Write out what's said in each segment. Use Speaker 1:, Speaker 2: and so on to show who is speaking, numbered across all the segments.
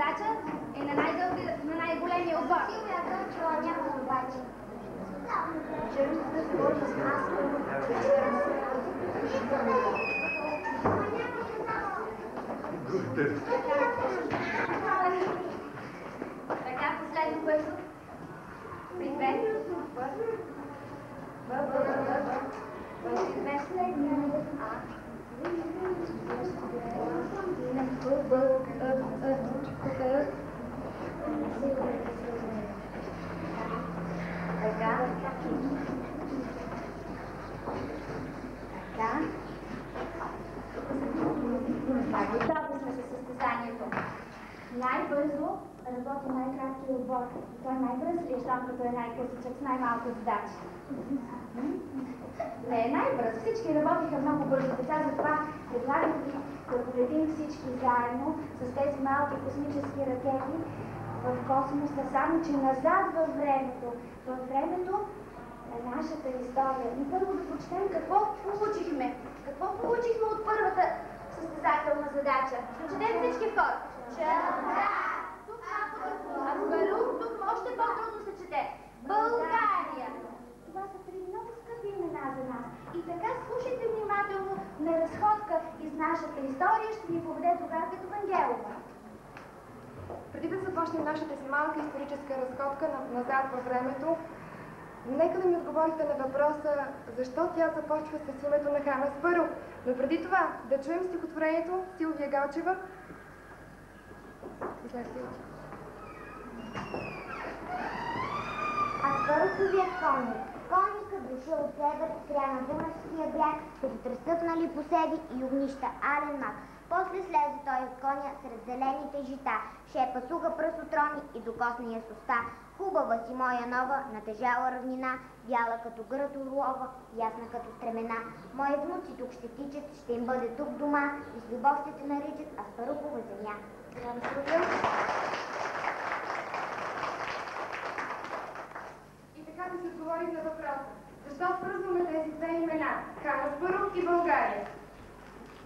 Speaker 1: задача е на най-големия отбор.
Speaker 2: Силвия, това няма обаче. Чуем да се говори с нас.
Speaker 1: Така, последно бързо. При две. Готови сме със състезанието. Най-бързо работи най-краткия отбор. Той най-бърз ли е, щом като е най-късичък с най-малко задачи? Не е най-бърз. Всички работиха много бързо. Така затова предлагам ви да полетим всички заедно с тези малки космически ракети в космоса, само че назад във времето. Във времето на нашата история. И първо да прочетем какво получихме. Какво получихме от първата състезателна задача. Четем всички в хор. Тук малко Аспарух, тук още по-трудно се чете. България. Това са три много скъпи имена за нас. И така слушайте внимателно на разходка из нашата история, ще ни поведе Другарка Вангелова.
Speaker 3: Преди да започнем нашата си малка историческа разходка назад във времето, нека да ми отговорите на въпроса, защо тя започва с името на хан Аспарух. Но преди това да чуем стихотворението Силвия Галчева.
Speaker 2: Аспаруховият конник. Конникът дошъл от север, спря на Дунавския бряг, като тръстъпнали посеви и огнища ален мак. После слезе той от коня сред зелените жита, шепа суха пръс от рони и докосна я с уста. Хубава си моя нова, натежала равнина, бяла като град орлова, ясна като стремена. Мои внуци тук ще тичат, ще им бъде тук дома и с любов ще те наричат Аспарухова земя.
Speaker 3: И така да си отговорим на въпроса. Защо свързваме тези две имена? Хан Аспарух и България.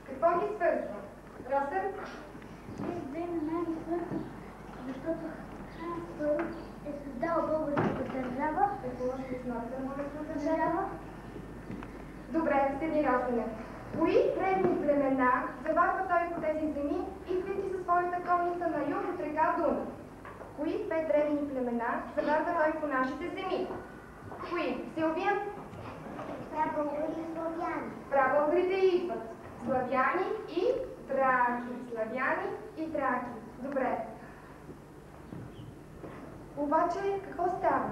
Speaker 3: Какво ги свързва? Росен?
Speaker 2: Тези две имена ги свързват, защото хан Аспарух е създал българската държава.
Speaker 3: Добре, седи Росене. Кои древни племена заварва той по тези земи и свити със своята конница на юг от река Дунав? Кои пет древни племена заварва той по нашите земи? Кои? Силвия?
Speaker 2: Прабългари и славяни.
Speaker 3: Прабългарите идват. Славяни и траки. Славяни и траки. Добре. Обаче, какво става?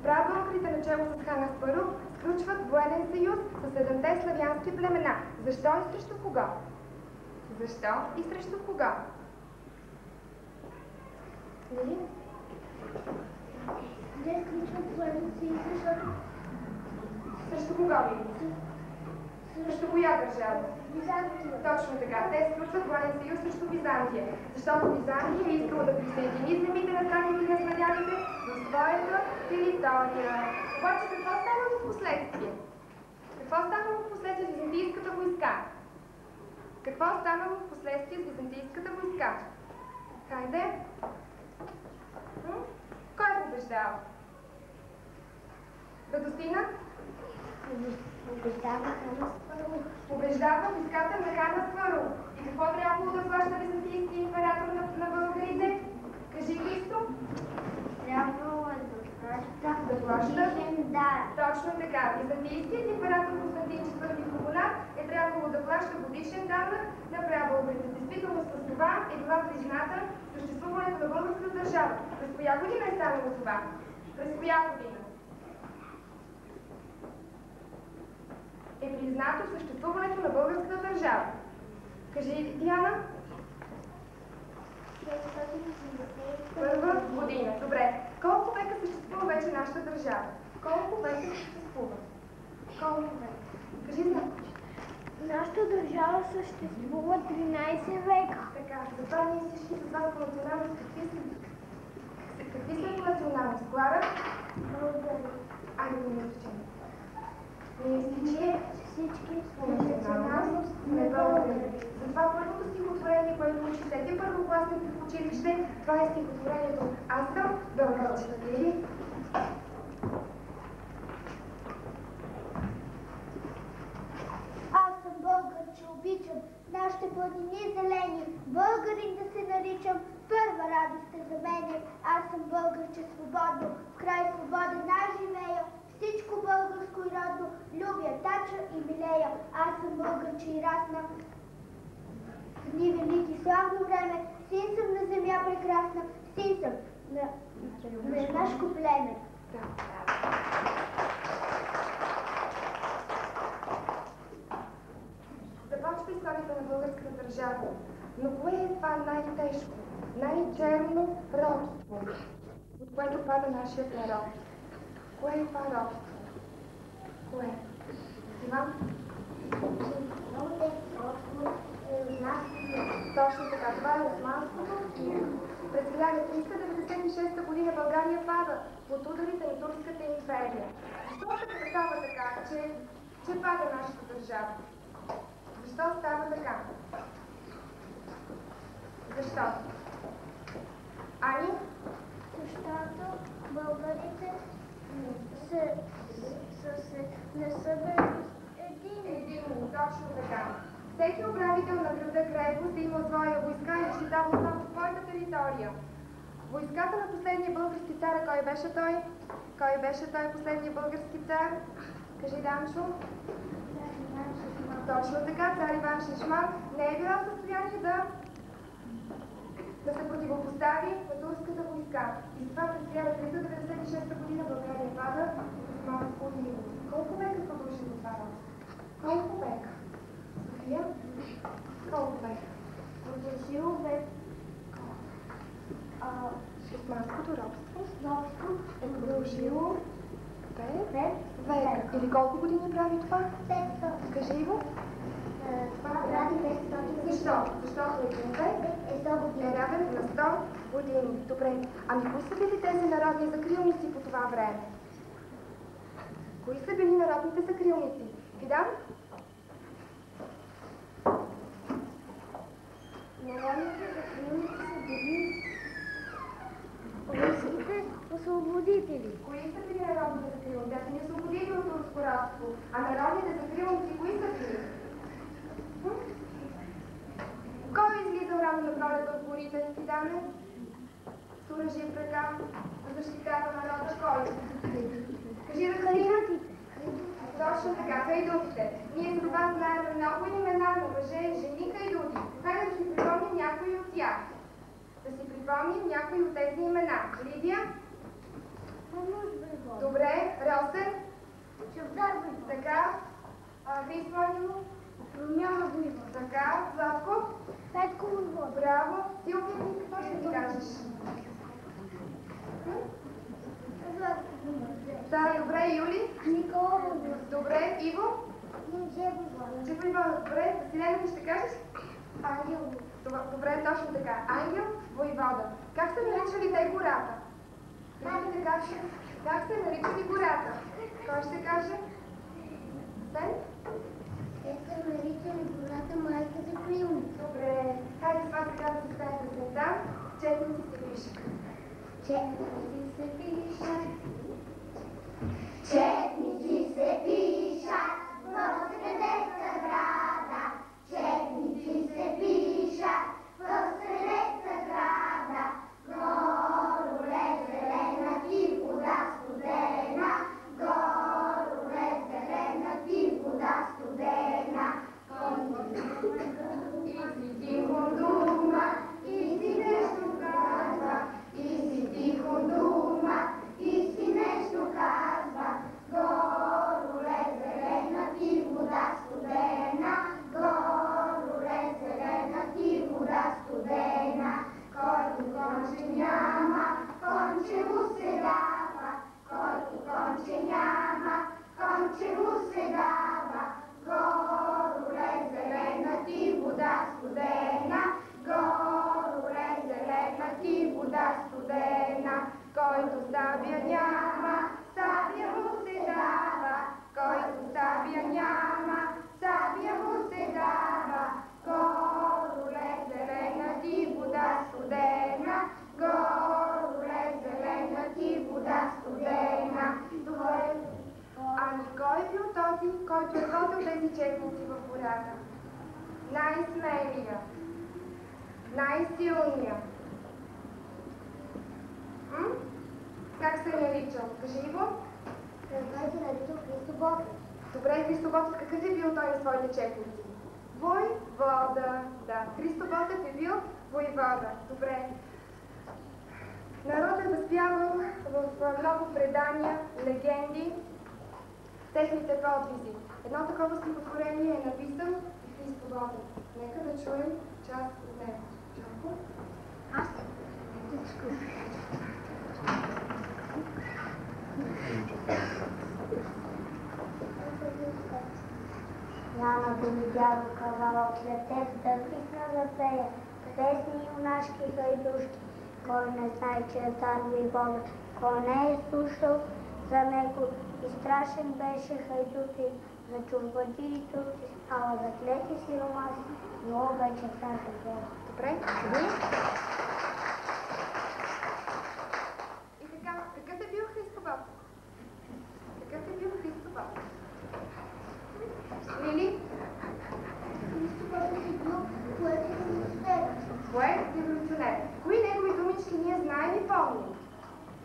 Speaker 3: Прабългарите начело с хан Аспарух сключват военен съюз с 7-те славянски племена. Защо и срещу кого? Защо и срещу кого? Нали?
Speaker 2: Те сключват военен съюз, защото...
Speaker 3: Срещу кого ви? Срещу коя държава?
Speaker 2: Византия.
Speaker 3: Точно така. Те сключват военен съюз срещу Византия, защото Византия е искала да присъедини земите на траките и на славяните в своята територия. Обаче какво става в последствие? Какво става в последствие с византийската войска? Какво става в последствие с византийската войска? Хайде? Кой побеждава? Радостина?
Speaker 2: Побеждава хан Аспарух.
Speaker 3: Побеждава войската на хан Аспарух. И какво трябвало да плаща византийски император на българите? Кажи, Христо.
Speaker 2: Трябвало е да плаща
Speaker 3: Да. Точно така. Византийският император Константин IV Кобонар е трябвало да плаща годишен данък на прабългарите. Действително с това е била призната съществуването на българската държава. През коя година е станало това? През коя година? Е признато съществуването на българската държава. Кажи, Диана. 581 година. Добре. Колко века съществува вече нашата държава? Колко века съществува? Колко века? Кажи знак.
Speaker 2: Нашата държава съществува 13 века.
Speaker 3: Така, затова ние всички с вас по националност какви сме по националност? Клара?
Speaker 2: Българи.
Speaker 3: Айде да не изучим. Ние всички
Speaker 2: по националност сме българи.
Speaker 3: За Затова първото стихотворение, което учи всеки първокласник в училище, това е стихотворението "Аз съм българче".
Speaker 2: Аз съм българче, обичам нашите планини зелени, българин да се наричам, първа радост е за мене. Аз съм българче свободно, в край свободен аз живея, всичко българско и родно, любя, тача и милея. Аз съм българче и расна, в дни велики славно време, син съм на земя прекрасна, син съм на нашко племе.
Speaker 3: Започва историята на българската държава. Но кое е това най-тежко, най-черно робство, от което пада нашият народ? Кое е това робство? Кое? Иван? Точно така, това е османското иго. През 1396 година България пада под ударите на Турската империя. Защо се става така, че пада нашата държава? Защо става така? Защо? Ани?
Speaker 2: Защото българите не са
Speaker 3: Единни, точно така. Всеки управител на града крепост е имал своя войска и защитава отново своята територия. Войската на последния български цар, кой беше той? Кой беше той последния български цар? Кажи, Данчо. Точно така, цар Иван Шишман не е била в състояние да се противопостави на турската войска. И затова през 1396 година България пада в османско иго. Колко века продължи това робство? Колко века? София? Колко века?
Speaker 2: Продължило век.
Speaker 3: Османското робство е продължило века. Или колко години прави това?
Speaker 2: 500.
Speaker 3: Кажи го.
Speaker 2: Прави 500.
Speaker 3: Защо? Защото един век
Speaker 2: е 100 години.
Speaker 3: е равен на 100 години. Добре. Ами кои са били тези народни закрилници по това време? Кои са били народните закрилници? Видам?
Speaker 2: Народните закрилници са били руските освободители.
Speaker 3: Кои са били народните закрилници? Те са ни освободили от турско робство. А народните закрилници кои са били? Кой е излизал рано на пролет от горите? Видаме? С оръжие в ръка, да защитава народа. Кой? Кажи да
Speaker 2: Хайдутите.
Speaker 3: Точно така, хайдутите. Ние с това знаем много имена на мъже и жени хайдути. Хайде да си припомним някои от тях. Да си припомним някои от тези имена. Лидия? Добре. Росен?
Speaker 2: Чавдар Войвод.
Speaker 3: Така. Висманило?
Speaker 2: Румяна Войвод.
Speaker 3: Така. Златко?
Speaker 2: Петко Войвод.
Speaker 3: Браво. Силвия, какво ще ти кажеш?
Speaker 2: Златко Войвод.
Speaker 3: Да, добре. Юли?
Speaker 2: Никола Войвод.
Speaker 3: Добре. Иво?
Speaker 2: Инже Войвод.
Speaker 3: Че Войвода. Добре. Василена, ти ще кажеш?
Speaker 2: Ангел.
Speaker 3: Добре, точно така. Ангел Войвода. Как са наричали те гората? Кажете как се наричали гората? Кой ще каже? Сен?
Speaker 2: Те са наричали гората майка за крилница.
Speaker 3: Добре. Хайде с вас сега да се стане песента. Четници се пишат.
Speaker 2: Четници се пишат.
Speaker 4: Четници се пишат в средеца града. Четници се пишат в средеца града. Горе зелена ти вода студена. Горе зелена ти вода студена. И си тихо дума, и си нещо казва. И си тихо дума, и си нещо казва. Горе зелена ти вода студена. Горе зелена ти вода студена. Който конче няма, конче му се дава. Който конче няма, конче му се дава. Горе зелена ти вода студена. Горе зелена ти вода студена.
Speaker 3: Който стабя няма,
Speaker 4: Стабя му се дава.
Speaker 3: който стабя няма, предходил тези четници в гората? Най-смелия, най-силния. Как се е наричал? Кажи го.
Speaker 2: Той се наричал Христо Ботев.
Speaker 3: Добре, Христо Ботев, какъв е бил той на своите четници? Войвода. Да, Христо Ботев е бил войвода. Добре. Народът е възпявал в много предания, легенди, техните подвизи. Едно такова стихотворение е написал и Христо Ботев. Нека да чуем част от него. Чако?
Speaker 2: Аз няма да ми дядо кавалък след теб да писна да пея песни юнашки хайдушки. Кой не знае, че е цар Войвода, кой не е слушал за него и страшен беше хайдути за чорбаджиите, ала за клети си ромаси, но вече всяка гледа.
Speaker 3: Добре. И така, какъв е бил Христо Ботев? Какъв е бил Христо Ботев? Лили?
Speaker 2: Христо Ботев е бил поет и революционер.
Speaker 3: Поет и революционер. Кои негови думички ние знаем и помним?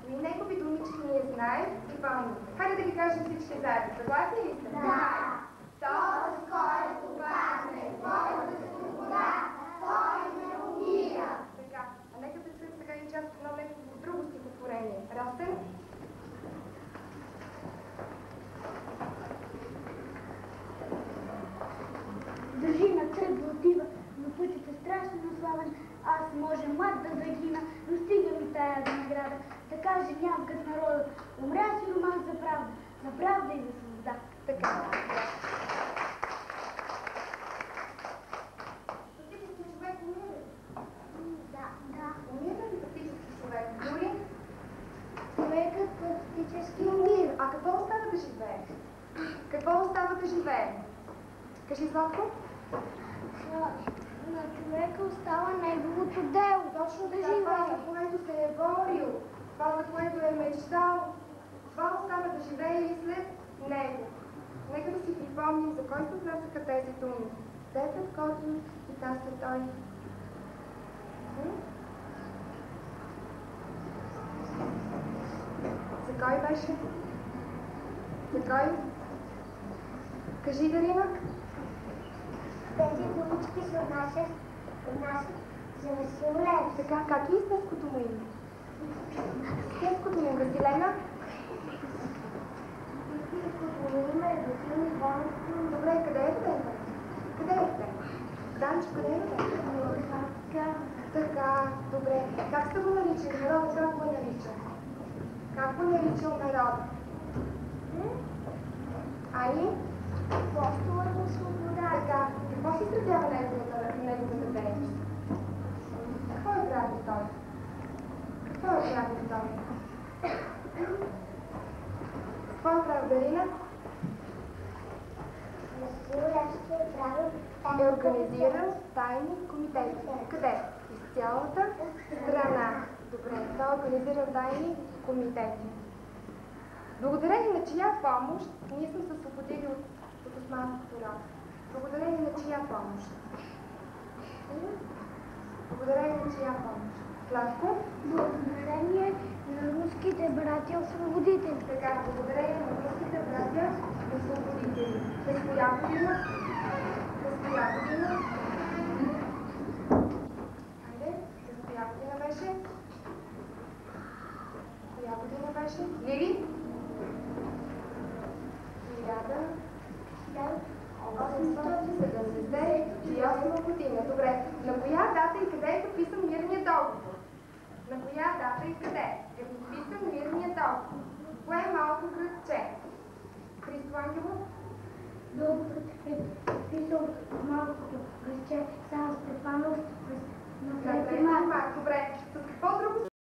Speaker 3: Кои негови думички ние знаем и помним? Хайде да ги кажем всички заедно. Съгласни ли сте?
Speaker 2: Да.
Speaker 3: Този,
Speaker 2: който падне, твоята свобода, той не умира.
Speaker 3: Така, а нека да чуем сега и част от едно негово друго стихотворение. Растен?
Speaker 1: Държи на тръгва отива, но пътят е страшно славен. Аз може млад да загина, но стига ми тая награда. Така женявкът народа, умря си роман за правда и за свобода.
Speaker 3: Така. Фактически човек умира ли?
Speaker 2: Да.
Speaker 3: Умира ли фактически човек? Юли?
Speaker 2: Човекът фактически умира.
Speaker 3: А какво остава да живее? Какво остава да живее? Кажи, Златко.
Speaker 2: На човека остава неговото дело.
Speaker 3: Точно
Speaker 2: да
Speaker 3: така, това, за което се е борил, това, за което е мечтал, това остава да живее и след него. Нека да си припомним за кой се отнасяха тези думи. Детът, който и тася той. За кой беше? За кой? Кажи, Дарина.
Speaker 2: Тези думички се отнасят за Васил Лев.
Speaker 3: Така, как е истинското му име? Истинското му Василена?
Speaker 2: Истинското му име е Васил Иванов.
Speaker 3: Добре, къде е роден? Къде е роден? Данчо, къде е роден? Така, добре. Как сте го наричали? Народът как го нарича? Как го наричал народът? Ани?
Speaker 2: Апостола на свобода.
Speaker 3: Така, какво се изразява неговата дейност? Какво е правил той? Какво е правил той? Какво е правил Дарина?
Speaker 2: Васил Лев ще е правил
Speaker 3: Е организирал тайни комитети. Къде? Из цялата страна. Добре, той е организирал тайни комитети. Благодарение на чия помощ ние сме се освободили от османското робство? Благодарение на чия помощ? Благодарение на чия помощ? Сладко?
Speaker 2: благодарение на руските братя освободители.
Speaker 3: Така, благодарение на руските братя освободители. През коя година? През коя година? Хайде, през коя година беше? Коя година беше? Лили? 1878 година. Добре. На коя дата и къде е подписан мирният договор? На коя дата и къде е подписан мирният договор? Кое е малко градче? Христо Ангелов?
Speaker 1: Договорът е подписал малкото градче Сан Стефановски на 3 марта.
Speaker 3: Добре. С какво друго